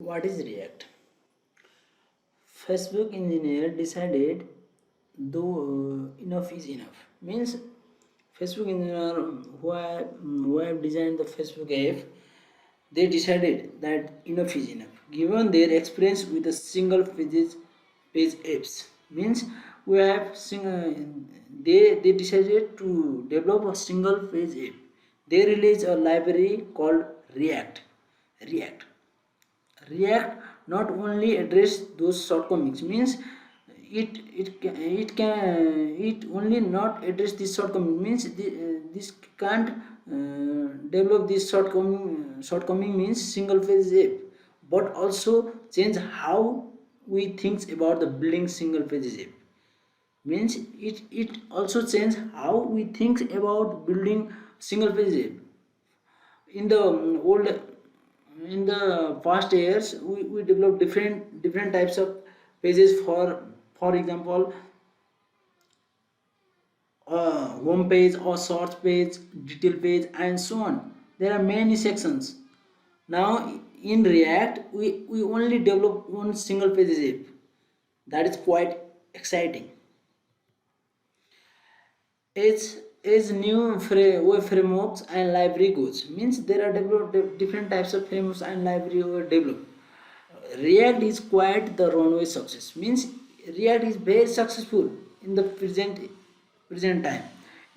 What is React? Facebook engineer decided though enough is enough. Means Facebook engineer who have designed the Facebook app, they decided that enough is enough. Given their experience with the single page apps, means we have they decided to develop a single page app. They released a library called React. React. React not only address those shortcomings, means it only not address this shortcoming, means this can't develop this shortcoming means single phase app, but also change how we think about the building single phase app, means it also change how we think about building single phase app. In the old in the past years, we developed different types of pages. For example, home page or source page, detail page, and so on. There are many sections. Now in React, we only develop one single page app. That is quite exciting. As new web frameworks and library goes, means there are developed different types of frameworks and library were developed. React is quite the runway success, means React is very successful in the present time.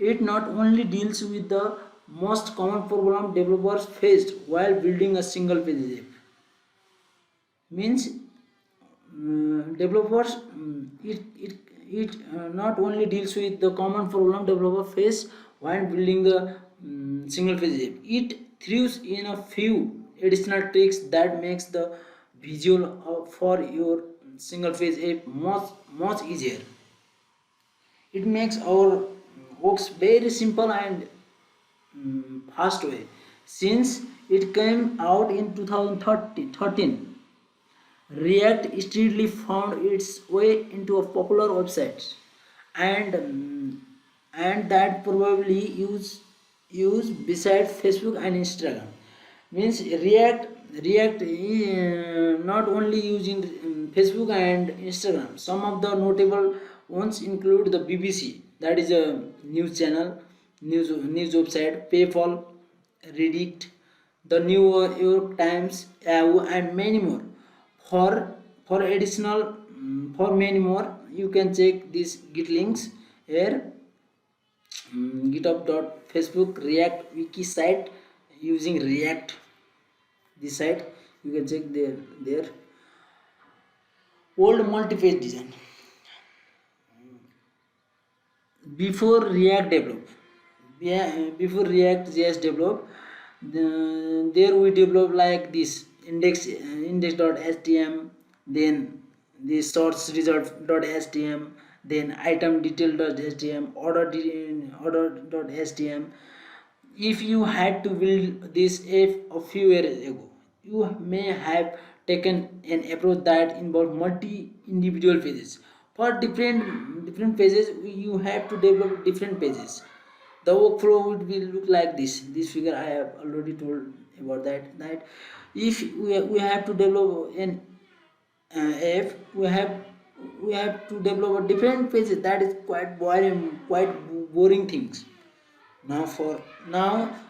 It not only deals with the most common problem developers faced while building a single page app, means developers it not only deals with the common problem developer face while building the single page app. It throws in a few additional tricks that makes the visual for your single page app much easier. It makes our works very simple and fast way. Since it came out in 2013, React steadily found its way into a popular website, and that probably use beside Facebook and Instagram. Means React not only used in Facebook and Instagram. Some of the notable ones include the BBC, that is a news channel, news website, PayPal, Reddit, the New York Times, Yahoo, and many more. For additional for many more, you can check these git links here. github.facebook react wiki site using React. This site you can check there. Old multi-page design. Before React develop, before React JS develop, there we develop like this index.html, then the source result.html, then item detail.html, order.html. If you had to build this a few years ago, you may have taken an approach that involved multi individual pages. For different pages, you have to develop different pages. The workflow would be look like this figure. I have already told about that if we have to develop an app, we have to develop a different pages. That is quite boring things. Now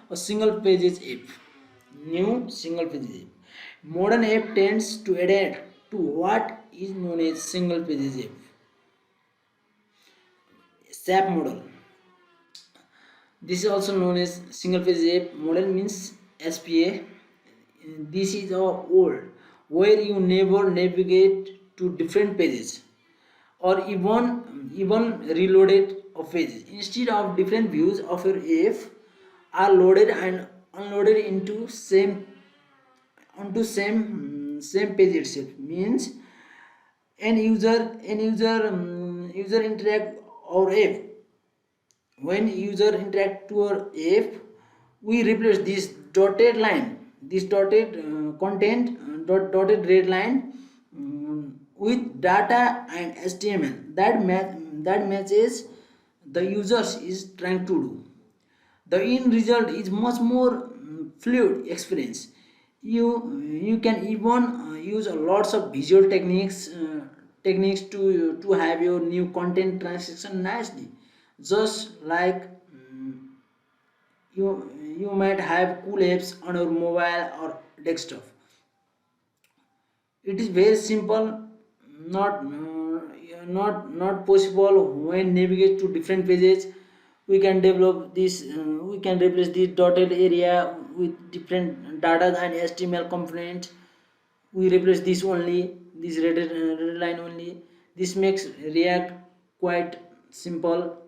a single pages app, new single pages app. Modern app tends to adapt to what is known as single pages app. SAP model. This is also known as single page app model, means SPA. This is a old where you never navigate to different pages or even reloaded of pages. Instead of different views of your app are loaded and unloaded into same page itself. Means user interact our app. When user interact to our app, we replace this dotted line, this dotted content, dotted red line with data and HTML that matches the users is trying to do. The end result is much more fluid experience. You can even use lots of visual techniques to have your new content transition nicely, just like you you might have cool apps on your mobile or desktop. It is very simple, not possible when navigate to different pages. We can develop this, we can replace the dotted area with different data and html component. We replace this only, this red line only. This makes react quite simple.